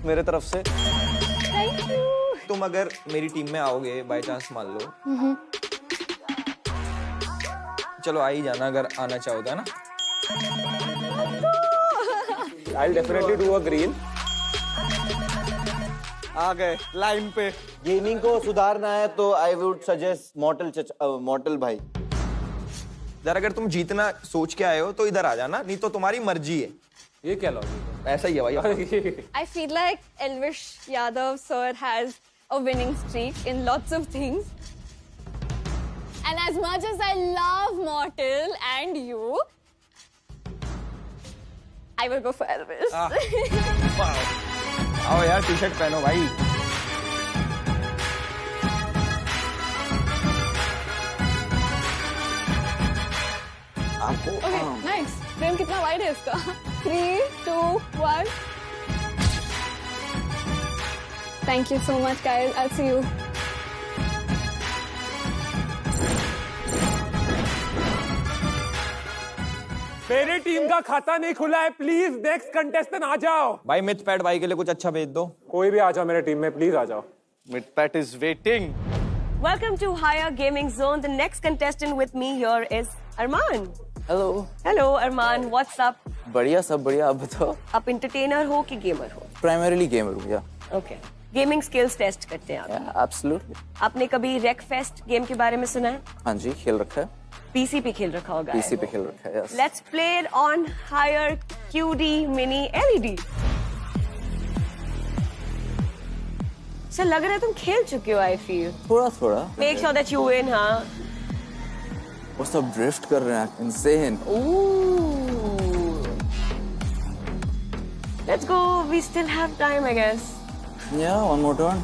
मेरे तरफ से। Thank you. तुम अगर मेरी टीम में आओगे बाय चांस, मान लो, चलो आ ही जाना अगर आना चाहो तो, है ना? I'll definitely do a green. आ गए लाइन पे। गेमिंग को सुधारना है तो आई वुड सजेस्ट मॉर्टल भाई। जरा अगर तुम जीतना सोच के आए हो तो इधर आ जाना, नहीं तो तुम्हारी मर्जी है। ये क्या लॉजिक है? ऐसा ही है भाई। I feel like Elvish Yadav sir has a winning streak in lots of things. And as much as I love Mortal and you, I will go for Elvish. आओ यार टी शर्ट पहनो भाई। Okay, nice. Frame कितना wide है इसका? 3, 2, 1. Thank you so much, guys. I'll see you. मेरी team का खाता नहीं खुला है, प्लीज नेक्स्ट कंटेस्टेंट आ जाओ। भाई मिथ पैड भाई के लिए कुछ अच्छा भेज दो। कोई भी आ जाओ मेरे टीम में, प्लीज आ जाओ। Midpat is waiting. Welcome to Higher Gaming Zone. The next contestant with me here is Arman. Hello. Hello, Arman. What's up? बढ़िया, सब बढ़िया। आप बताओ। आप entertainer हो कि gamer हो? प्राइमरीली गेमर हूँ या। Okay. Gaming skills test करते हैं आप। एब्सोल्युटली। आपने कभी Wreckfest गेम के बारे में सुना है? हाँ जी, खेल रखा है। PC पे खेल रखा होगा। पीसी पे खेल रखा है। Yes. Let's play it on Higher QD Mini LED. Sir लग रहा है तुम खेल चुके हो, I feel. थोड़ा। Make sure that you win, हाँ? वो सब ड्रिफ्ट कर रहे हैं, insane. Ooh. Let's go. We still have time, I guess. Yeah, one more turn.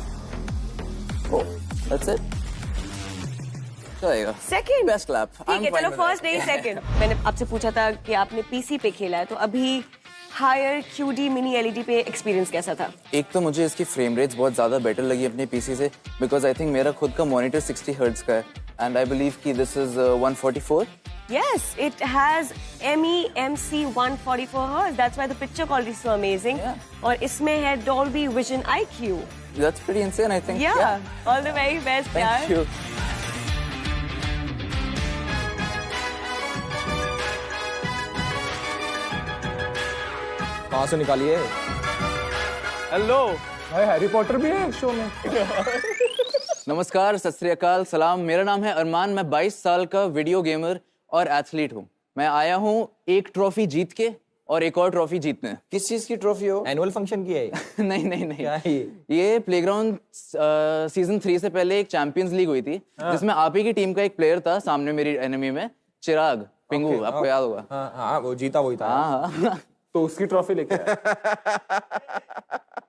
Oh, that's it. चलेगा। Second. Best clap. ठीक है, चलो फर्स्ट नहीं सेकंड। मैंने आपसे पूछा था कि आपने पीसी पे खेला है, तो अभी हायर QD मिनी LED पे एक्सपीरियंस कैसा था? एक तो मुझे इसकी फ्रेम रेट्स बहुत ज़्यादा बेटर लगी अपने पीसी से, बिकॉज आई थिंक मेरा खुद का मॉनिटर 60 हर्ट्ज का है, एंड आई बिलीव कि this is 144। Yes, it has MEMC 144 Hz. That's why the picture quality is so amazing. Yeah. और इसमें है Dolby Vision IQ. That's pretty insane, I think. Yeah. All the very best, यार। Thank you. कहाँ से निकालिए? Hello. भाई Harry Potter भी है शो में। नमस्कार, सत श्री अकाल, सलाम। मेरा नाम है अरमान। मैं 22 साल का वीडियो गेमर और एथलीट हूँ। मैं आया हूँ एक ट्रॉफी जीत के और एक और ट्रॉफी जीतने। किस चीज की ट्रॉफी हो? एनुअल फंक्शन की है? नहीं। क्या है ये प्लेग्राउंड सीजन 3 से पहले एक चैंपियंस लीग हुई थी, जिसमें आप ही की टीम का एक प्लेयर था सामने मेरी एनिमी में, चिराग पिंगू। आपको याद होगा? हाँ, वो जीता वही था। हाँ। तो उसकी ट्रॉफी लेके आया।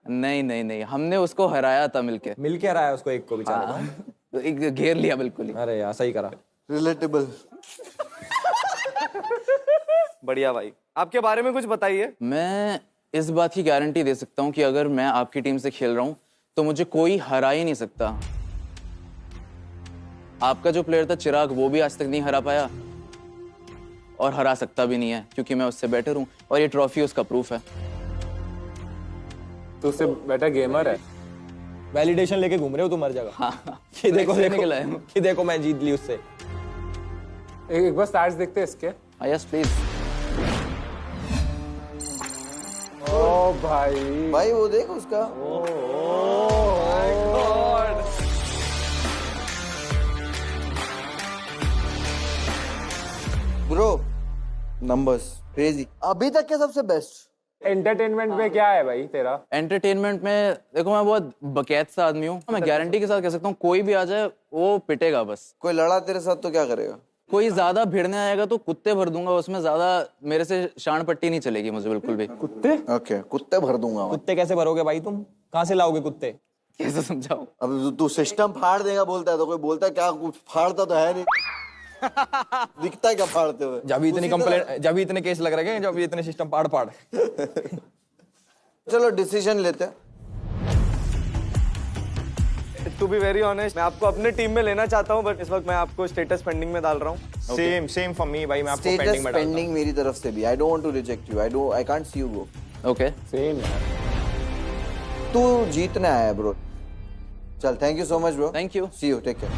नहीं, हमने उसको हराया था मिलके। मिलके रहा है उसको एक को बेचारा। तो एक घेर लिया बिल्कुल ही। अरे यार सही करा। रिलेटेबल। बढ़िया भाई, आपके बारे में कुछ बताइए। मैं इस बात की गारंटी दे सकता हूँ कि अगर मैं आपकी टीम से खेल रहा हूँ तो मुझे कोई हरा ही नहीं सकता। आपका जो प्लेयर था चिराग, वो भी आज तक नहीं हरा पाया और हरा सकता भी नहीं है, क्योंकि मैं उससे बेटर हूँ और ये ट्रॉफी उसका प्रूफ है। तो उससे बेटर गेमर है। वैलिडेशन लेके घूम रहे हो तुम हर जगह। हाँ। कि देखो कि देखो मैं जीत ली उससे। एक बार स्टैट्स देखते हैं इसके। Yes please. ओ भाई वो देख उसका। Bro numbers crazy. अभी तक के सबसे बेस्ट। एंटरटेनमेंट में क्या है भाई तेरा? एंटरटेनमेंट में देखो, मैं बहुत बकैत सा आदमी हूँ। मैं गारंटी के साथ कह सकता हूँ कोई भी आ जाए वो पिटेगा बस। कोई लड़ा तेरे साथ तो क्या करेगा? कोई ज्यादा भिड़ने आएगा तो कुत्ते भर दूंगा उसमें, ज्यादा मेरे से शान पट्टी नहीं चलेगी मुझे बिल्कुल भी। कुत्ते? ओके, कुत्ते भर दूंगा। कुत्ते कैसे भरोगे भाई तुम? कहाँ से लाओगे कुत्ते? कैसे समझाऊं? अब तू सिस्टम फाड़ देगा बोलता है तो कोई बोलता है क्या? कुछ फाड़ता तो है नहीं। दिखता है क्या फाड़ते हुए? जब इतने केस लग रहे हैं, जब इतने सिस्टम पाड़। चलो डिसीजन लेते हैं। टू बी वेरी ऑनेस्ट, मैं आपको अपने टीम में लेना चाहता हूँ, बट इस वक्त मैं आपको स्टेटस पेंडिंग में डाल रहा हूँ। सेम फॉर मी भाई, मैं आपको स्टेटस पेंडिंग में डालता हूं। पेंडिंग मेरी तरफ से भी। I don't want to reject you. I can't see you go. Okay, same यार। तू जीतना है ब्रो। चल, thank you so much bro. Thank you, see you, take care.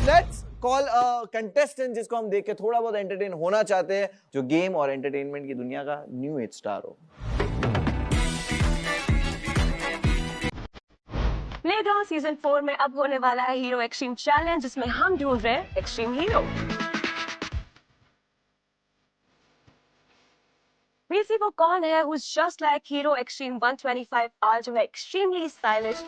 Let's call contestant जिसको हम देख के थोड़ा बहुत एंटरटेन होना चाहते हैं, जो गेम और एंटरटेनमेंट की दुनिया का न्यू एज स्टार हो। प्लेग्राउंड सीजन 4 में अब होने वाला है हीरो एक्सट्रीम चैलेंज, जिसमें हम ढूंढ रहे हैं एक्सट्रीम हीरो। वैसे वो कौन है who's just like Hero Extreme 125R, जो है extremely stylish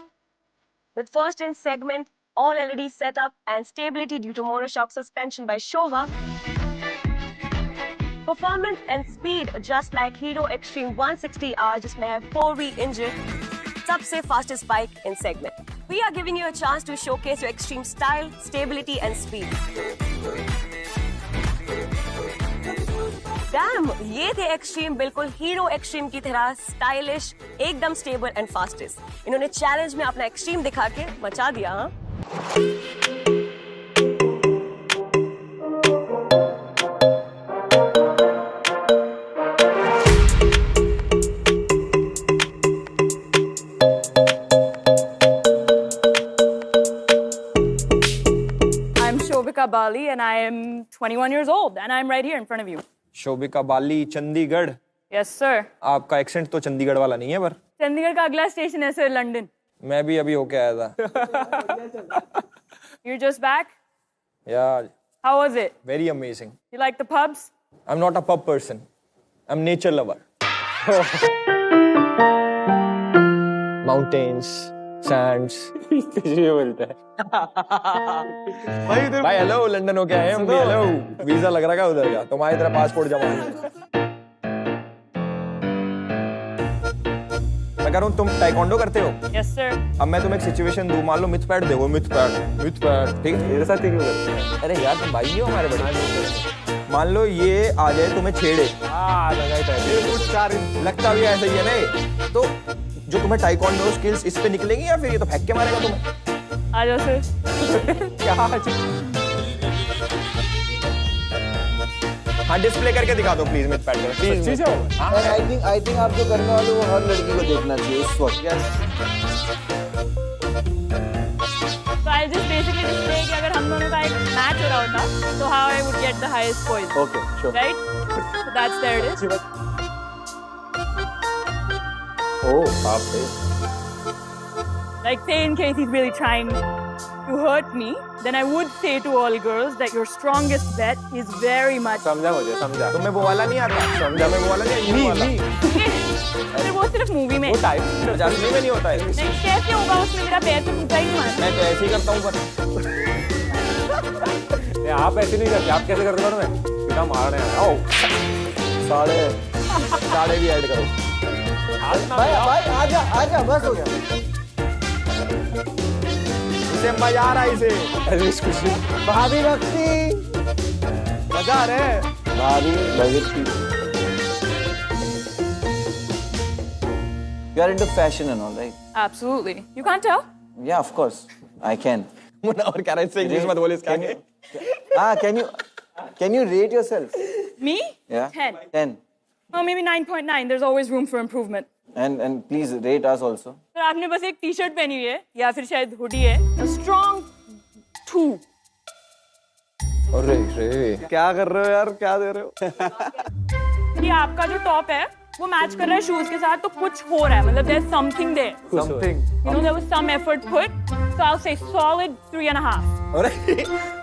with first in segment, all LED setup and stability due to monoshock suspension by Showa. Performance and speed just like Hero Extreme 160R, जिसमें है 4V engine, सबसे fastest bike in segment. We are giving you a chance to showcase your extreme style, stability and speed. Damn, ये थे extreme, बिल्कुल hero extreme की तरह stylish, एकदम stable and fastest. इन्होंने चैलेंज में अपना एक्सट्रीम दिखा के मचा दिया। हाँ, I'm Shobika Bali and I am 21 years old and I'm right here in front of you. Shobhika Bali, Chandigarh. Yes, sir. आपका एक्सेंट तो चंडीगढ़ वाला नहीं है पर। चंडीगढ़ का अगला स्टेशन है सर, लंदन। मैं भी अभी होके आया था। You're just back? Yeah, How was it? very amazing. You like the pubs? I'm not a pub person. I'm nature lover. Mountains, sands. ये बोलता है। भाई हेलो, लंदन होके आए हम भी। हेलो, वीजा लग रहा है उधर का, तुम्हारी तरह पासपोर्ट जमा नहीं। मैं कह रहा हूँ तुम टाइकोंडो करते हो। Yes, sir. अब मैं तुम्हें एक सिचुएशन दूं, मान लो मिथ पैड देखो, मिथ पैड, ठीक है? मेरे साथ ही क्यों करते हैं? अरे यार तुम भाई ही हो हमारे बड़े। मान लो ये आ जाए तुम्हें छेड़े, लगता भी ऐसा ही है ना ये। तो जो तुम्हें टाइकोंडो स्किल्स इस पे निकलेंगी या फिर ये तो फेंक के मारेगा तुम्हें? आ जाओ सर। क्या? हाँ, डिस्प्ले करके दिखा दो प्लीज मिथ पैड का, प्लीज। आई थिंक आप जो करने वाले हो वो हर लड़की को देखना चाहिए इस वक्त। So I'll just basically display कि अगर हम दोनों का एक मैच हो रहा होता तो how I would get the highest points. Okay, sure. Right? So that's there it is. Oh, बाप रे। Like say in case he's really trying to hurt me, then I would say to all girls that your strongest bet is very much. समझा मुझे, समझा। तुम्हें वो वाला नहीं आता? समझा मैं वो वाला नहीं, ये वाला। अरे वो सिर्फ मूवी में। वो टाइप। असली में नहीं होता है। नहीं, कैसे होगा उसमें, मेरा पैर तो टूटा ही मार। मैं तो ऐसे ही करता हूँ पर। आप ऐसे नहीं करते, आप कैसे करते हो? मैं सीधा मार रहे हैं। आओ, साढ़े भी ऐड करो। भाई आजा, बस हो गया। इसे मजा आ रहा है इसे। भाभी भक्ति, मजा आ रहा है। भाभी भक्ति। You are into fashion and all, right? Absolutely. You can't tell? Yeah, of course. I can. और क्या रहा इंग्लिश मत बोले इसके आगे। Can you rate yourself? Me? Yeah. 10. 10. Oh, maybe 9.9. There's always room for improvement. And please rate us also. Sir आपने बस एक टी शर्ट पहनी हुई है या फिर शायद हुडी है। A strong 2. अरे क्या कर रहे हो यार, क्या दे रहे हो? ये आपका जो टॉप है वो मैच कर रहा है शूज के साथ, तो कुछ हो रहा है, मतलब there's something there. Something. You know, there was some effort put. So I'll say solid 3.5. अरे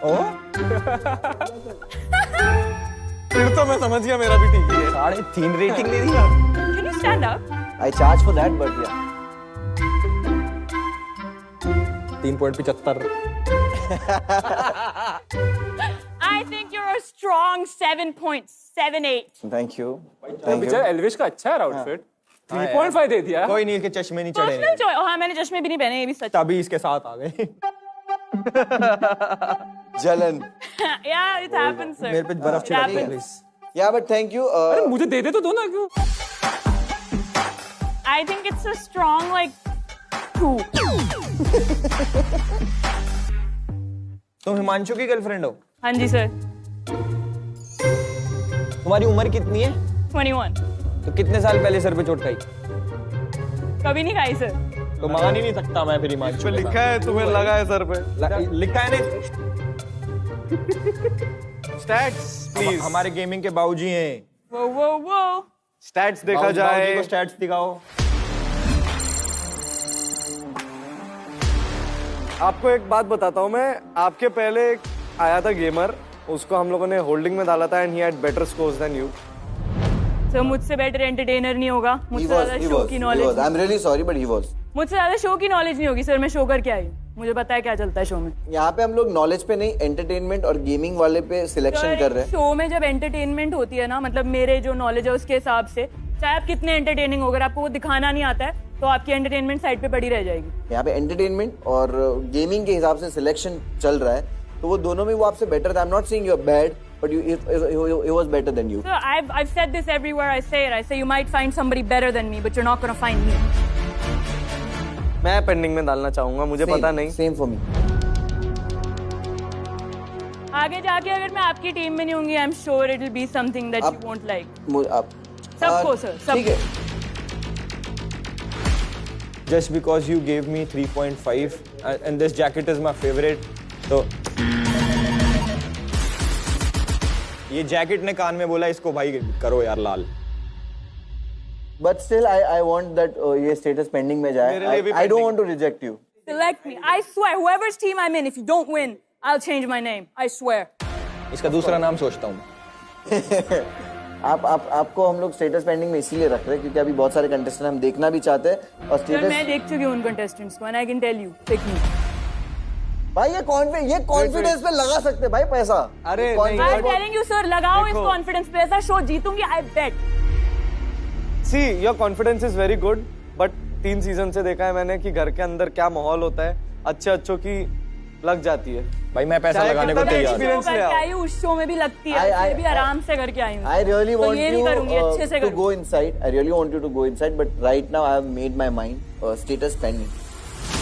ओ फिर तो मैं समझ गया, मेरा भी ठीक है। 3.5 rating they the. Can you stand up? I charge for that, but yeah. 3.75। I think you're a strong 7.78. Thank you. बेचारा एल्विश का अच्छा है आउटफिट। 3.5 दे दिया। कोई नहीं, इसके चश्मे नहीं चढ़े। Personal choice. हाँ, मैंने चश्मे भी नहीं पहने, ये भी सच। तभी इसके साथ आ गए। Jalen. Yeah, it happens, sir. मेरे पे बर्फ It छिड़क happens. Please. Yeah, but thank you. अरे मुझे दे दे तो दो ना, क्यों? I think it's a strong like 2. तुम हिमांशु की गर्लफ्रेंड हो? हाँ जी सर। तुम्हारी उम्र कितनी है? 21. तो कितने साल पहले सर पे चोट खाई? कभी नहीं खाई सर। तो मान ही नहीं सकता मैं फिर हिमांशु। लिखा है, तुम्हें लगा है सर पे? लिखा है नहीं। Stats please. हमारे गेमिंग के बाबूजी हैं। Whoa, whoa, whoa. स्टैट्स देखा बाबूजी जाए। को स्टैट्स दिखाओ। आपको एक बात बताता हूँ मैं, आपके पहले एक आया था गेमर, उसको हम लोगों ने होल्डिंग में डाला था and he had better scores than you. Sir मुझसे बेटर एंटरटेनर नहीं होगा, He मुझसे was, ज्यादा he शो was, की he knowledge, was. I'm really sorry, but he was. मुझसे ज्यादा शो की नॉलेज नहीं होगी सर। मैं शो करके आई हूँ, मुझे पता है क्या चलता है शो में। यहाँ पे हम लोग नॉलेज पे नहीं, एंटरटेनमेंट और गेमिंग वाले पे सिलेक्शन कर रहे हैं। शो में जब एंटरटेनमेंट होती है ना, मतलब मेरे जो नॉलेज है उसके हिसाब से, चाहे आप कितने एंटरटेनिंग हो, अगर आपको वो दिखाना नहीं आता है तो आपकी एंटरटेनमेंट साइड पे पड़ी रह जाएगी। यहाँ पे एंटरटेनमेंट और गेमिंग के हिसाब से सिलेक्शन चल रहा है, तो वो दोनों में वो आपसे बेटर था। I am not saying you are bad, but he was better than you. Sir, I've said this everywhere I say it. I say you might find somebody better than me, but you're not going to find me. मैं pending में डालना चाहूंगा, मुझे पता नहीं। Same for me. आगे जाके अगर मैं आपकी टीम में नहीं होंगी, I'm sure it will be something that you won't like. आप सबको सर, ठीक है। Just because you gave me 3.5 and this jacket is my favorite, तो ये जैकेट ने कान में बोला इसको भाई करो यार लाल। But still, I want that ये status pending में जाए। मेरे लिए भी I don't pending। want to reject you. Select me. I swear, whoever's team I'm in, if you don't win, I'll change my name. I swear. इसका दूसरा नाम सोचता हूँ। आपको हम लोग स्टेटस पेंडिंग में इसीलिए रख रहे हैं क्योंकि अभी बहुत सारे कंटेस्टेंट हम देखना भी चाहते हैं और सर स्टेटस। मैं देख चुकी हूँ उन कंटेस्टेंट्स को, and I can tell you, pick me. भाई ये कॉन्फिडेंस पे लगा सकते हैं भाई पैसा। अरे नहीं, I'm telling you sir, लगाओ इस देखो। कॉन्फिडेंस पे, ऐसा शो जीतूंगी, I bet. See your confidence is very good, but 3 season से देखा है मैंने कि घर के अंदर क्या माहौल होता है, अच्छों की लग जाती है। भाई मैं पैसा चाहे लगाने को कितना भी तैयार हूँ। experience शो ले करके आओ। आई हूँ, उस शो में भी लगती है, I- उससे भी आराम से करके आई हूँ। I really तो want ये नहीं करूंगी, you अच्छे से to करूंगी। go inside. I really want you to go inside, but right now I have made my mind. Status pending.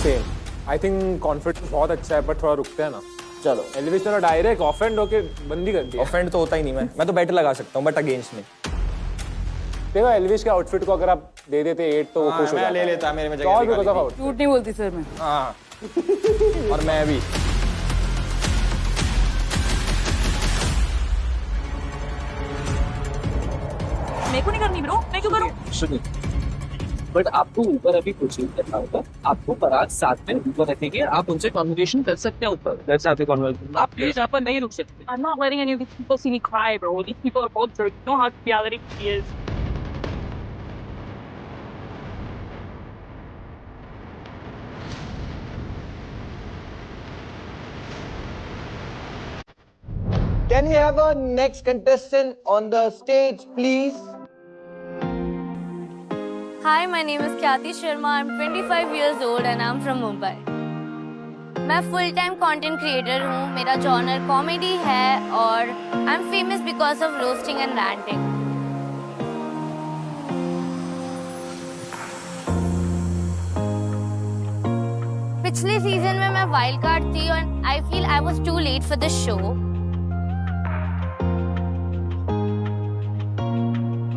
Same. I think confidence बहुत अच्छा है, पर थोड़ा रुकते हैं ना। चलो एल्विस ने डायरेक्ट ऑफेंड होके बंदी कर दिया। ऑफेंड तो होता ही नहीं, मैं तो बेट लगा सकता हूँ बट अगेंस्ट में। देखो एल्विस के आउटफिट को अगर आप दे देते 8 तो वो खुश हो मैं जाता। ले लेता, मेरे में और जगह भी निकाली मतलब थी। आउट। झूठ नहीं बोलती सर मैं। हाँ और मैं भी। मेरे को नहीं करनी ब्रो, मैं क्यों करूँ? बट आपको ऊपर अभी कुछ नहीं करना होगा, आपको पराग साथ में ऊपर रखेंगे, आप उनसे कन्वर्सेशन कर सकते हैं ऊपर, that's how they conversation। आप प्लीज यहाँ पर नहीं रुक सकते। I'm not letting any of these people see me cry, bro. These people are both jerks. You know how reality is. Can we have our next contestant on the stage, please? Hi, my name is Khyati Sharma. I'm 25 years old and I'm from Mumbai. मैं full time content creator हूँ, मेरा genre comedy है और I am famous because of roasting and ranting. पिछले season में मैं wild card थी और I feel I was too late for the show.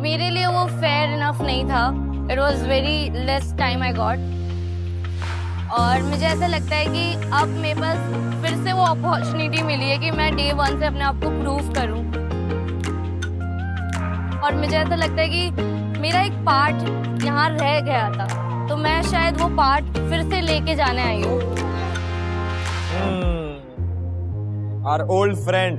मेरे लिए वो फेयर इनफ नहीं था। It was very less time I got और मुझे ऐसा लगता है कि अब मेरे पास फिर से वो अपॉर्चुनिटी मिली है कि मैं डे 1 से अपने आप को प्रूव करूं और मुझे ऐसा लगता है कि मेरा एक पार्ट यहाँ रह गया था, तो मैं शायद वो पार्ट फिर से लेके जाने आई हूँ। Our old friend।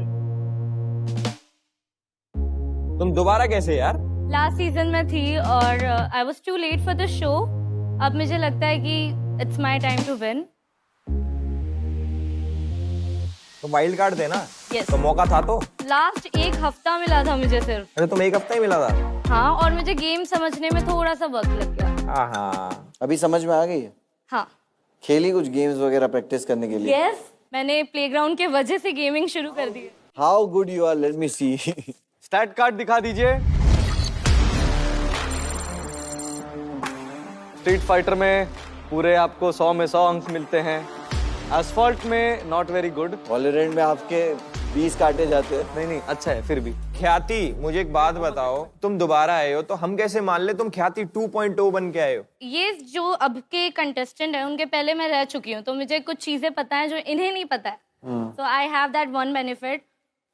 तुम दोबारा कैसे यार? लास्ट सीजन में थी और I was too late for the show. अब मुझे लगता है कि it's my time to win. तो वाइल्ड कार्ड थे ना? Yes. तो मौका था तो? लास्ट 1 हफ्ता मिला था मुझे सिर्फ। अरे तुम्हें 1 हफ्ता ही मिला था? हाँ, और मुझे गेम समझने में थोड़ा सा वक्त लग गया। हाँ अभी समझ में आ गई है? हाँ। खेली कुछ गेम्स वगैरह प्रैक्टिस करने के लिए? यस, मैंने प्लेग्राउंड के वजह से गेमिंग शुरू कर दी। How good you are, let me see. Stat card दिखा दीजिए। स्ट्रीट फाइटर में पूरे आपको 100 में 100 अंक मिलते हैं। एसफॉल्ट में नॉट वेरी गुड। वॉलोरेंट में आपके 20 काटे जाते हैं। नहीं नहीं, अच्छा है फिर भी। ख्याति मुझे एक बात बताओ, तुम दोबारा आए हो तो हम कैसे मान ले तुम ख्याति 2.0 बन के आए हो? ये जो अब के कंटेस्टेंट हैं उनके पहले मैं रह चुकी हूँ, तो मुझे कुछ चीजें पता है जो इन्हें नहीं पता है। So I have that one benefit.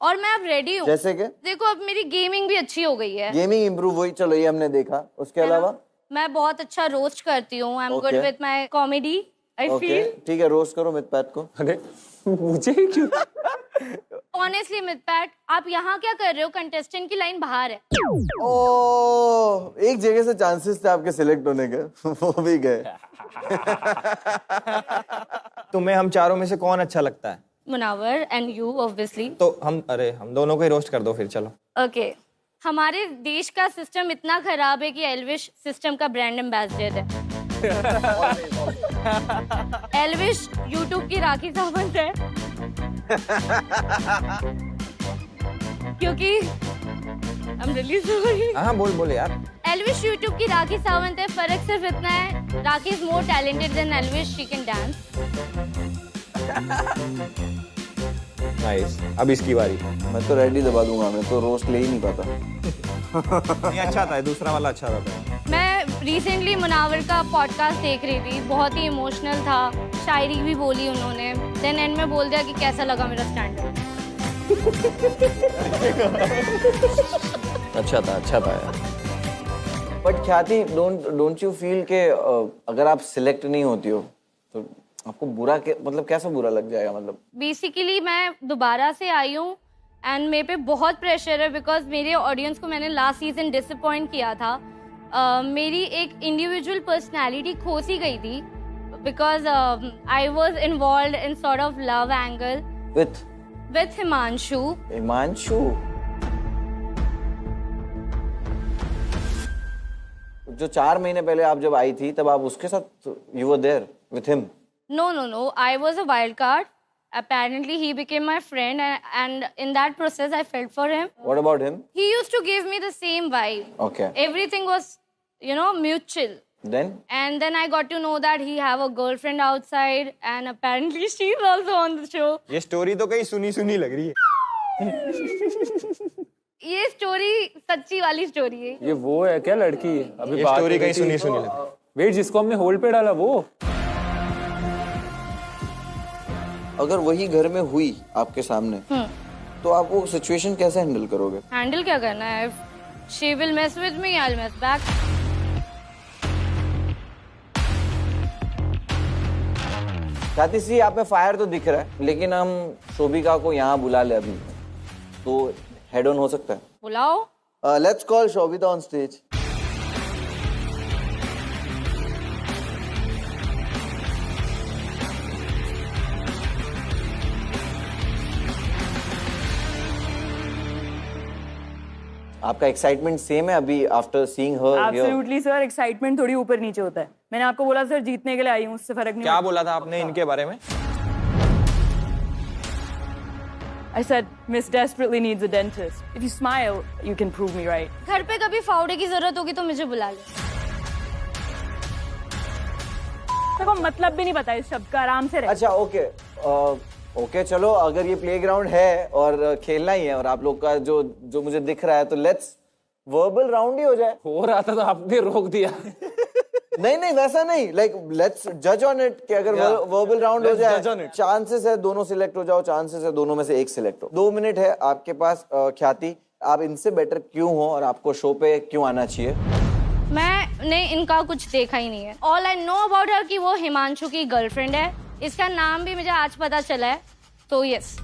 और मैं अब रेडी हूँ। जैसे कि देखो अब मेरी गेमिंग भी अच्छी हो गई है। गेमिंग इम्प्रूव हुई, चलो ये हमने देखा। उसके अलावा मैं बहुत अच्छा रोस्ट करती हूँ। I am good with my comedy I feel. ठीक है, रोस्ट करो मिथपैट को। अरे मुझे क्यों? ऑनेस्टली मिथपैट, आप यहाँ क्या कर रहे हो? कंटेस्टेंट की लाइन बाहर है। ओ, एक जगह से चांसेस थे आपके सिलेक्ट होने के, वो भी गए। तुम्हें हम चारों में से कौन अच्छा लगता है? Munawar and you obviously. तो हम दोनों को ही रोस्ट कर दो फिर, चलो। ओके हमारे देश का सिस्टम इतना खराब है कि एल्विश सिस्टम का ब्रांड एम्बेसडर है। एल्विश यूट्यूब की राखी सावंत है। क्योंकि I'm really sorry. हाँ बोल यार। एल्विश यूट्यूब की राखी सावंत है। फर्क सिर्फ इतना है, Rakhi is more talented than Elvish, she can dance. Nice, अब इसकी बारी। मैं तो रेडी दबा दूंगा, मैं तो रोस्ट ले ही नहीं पाता। नहीं अच्छा था, दूसरा वाला अच्छा था। मैं रिसेंटली मुनावर का पॉडकास्ट देख रही थी, बहुत ही इमोशनल था, शायरी भी बोली उन्होंने, देन एंड में बोल दिया कि कैसा लगा मेरा स्टैंड अप। अच्छा था यार। बट ख्याति, डोंट यू फील के अगर आप सिलेक्ट नहीं होती हो तो आपको बुरा मतलब कैसा बुरा लग जाएगा? मतलब बेसिकली मैं दोबारा से आई हूँ एंड मेरे पे बहुत प्रेशर है बिकॉज मेरे ऑडियंस को मैंने लास्ट सीजन डिसअपॉइंट किया था। मेरी एक इंडिविजुअल पर्सनैलिटी खो सी गई थी because I was involve in sort of love angle with Himanshu. जो 4 महीने पहले आप जब आई थी तब आप उसके साथ you were there with him? No. I was a wild card. Apparently, he became my friend, and in that process, I felt for him. What about him? He used to give me the same vibe. Okay. Everything was, mutual. Then? And then I got to know that he have a girlfriend outside, and apparently she's also on the show. ये story तो कहीं सुनी लग रही है। ये story सच्ची वाली स्टोरी है। ये वो है क्या लड़की? अभी ये स्टोरी कहीं सुनी लग रही है। वेट, जिसको हमने होल्ड पे डाला वो? अगर वही घर में हुई आपके सामने तो आप वो सिचुएशन कैसे हैंडल करोगे? हैंडल क्या करना है? She will mess with me, I'll mess back. ख्याति सी, आप में फायर तो दिख रहा है, लेकिन हम शोभिका को यहाँ बुला ले अभी, तो हेड ऑन हो सकता है। बुलाओ। Let's call Shobhita on stage. आपका एक्साइटमेंट सेम है अभी after seeing her? Absolutely sir, excitement थोड़ी ऊपर नीचे होता है। मैंने आपको बोला सर जीतने के लिए आई हूँ, उससे फर्क नहीं। क्या बोला था आपने इनके बारे में? I said Miss desperately needs a dentist. If you smile, you can prove me right. घर पे कभी फावड़े की जरूरत होगी तो मुझे बुला ले। देखो मतलब भी नहीं पता इस शब्द का, आराम से रहे। अच्छा ओके चलो, अगर ये प्लेग्राउंड है और खेलना ही है और आप लोग का जो मुझे दिख रहा है, तो लेट्स वर्बल राउंड ही हो जाए। हो रहा था तो आपने रोक दिया। नहीं वैसा नहीं, लाइक लेट्स जज ऑन इट कि अगर वर्बल राउंड हो जाए, चांसेस है दोनों सिलेक्ट हो जाओ, चांसेस है दोनों में से एक सिलेक्ट हो। 2 मिनट है आपके पास। ख्याति, आप इनसे बेटर क्यों हो और आपको शो पे क्यों आना चाहिए? मैंने इनका कुछ देखा ही नहीं है। All I know about her कि वो हिमांशु की गर्लफ्रेंड है। इसका नाम भी मुझे आज पता चला है, तो यस।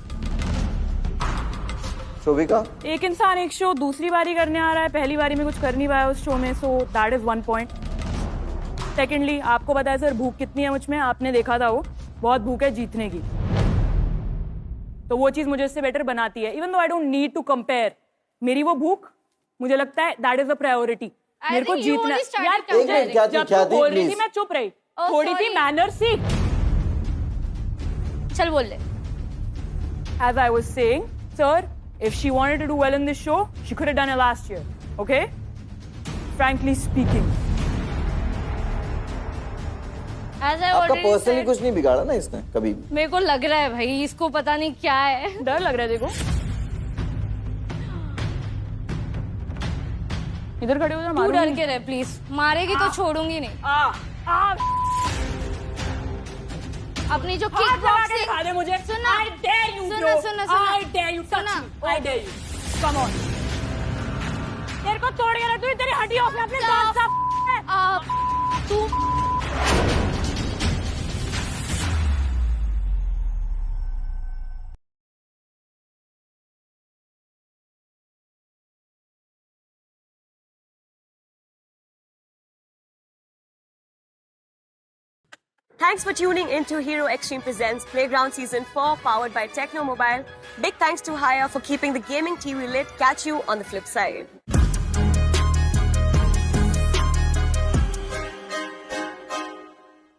शोभिका, एक इंसान एक शो दूसरी बारी करने आ रहा है, पहली बारी में कुछ कर नहीं पाया उस शो में, so that is 1 point. Secondly, आपको पता है सर भूख कितनी है मुझ में, आपने देखा था वो बहुत भूख है जीतने की, तो वो चीज मुझे इससे बेटर बनाती है। Even though I don't need to compare, मेरी वो भूख मुझे लगता है दैट इज अ प्रायोरिटी। मेरे को जीतना यार। जब तू बोल रही थी मैं चुप रही, थोड़ी सी मैनर सीख। चल बोल ले। As I was saying, sir, if she wanted to do well in this show, she could have done it last year. Okay? Frankly speaking. आपका पर्सनली कुछ नहीं बिगाड़ा ना इसने कभी भी? मेरे को लग रहा है भाई इसको पता नहीं क्या है। डर लग रहा है देखो। इधर खड़े हो जा, तू डर के रहे प्लीज, मारेगी तो छोड़ूंगी नहीं। अपनी जो हाथ किक लगा के बॉक्सिंग दिखा दे मुझे। सुनना। I dare you, सुनना, bro. सुनना, सुनना। I dare you, touch सुनना। me. I dare you. Come on. तेरे को तोड़ के रख दूँ, तेरी हड्डियों में अपने दांत साफ। तू Thanks for tuning in to Hero Extreme Presents Playground Season 4, powered by Techno Mobile. Big thanks to Haya for keeping the gaming TV lit. Catch you on the flip side.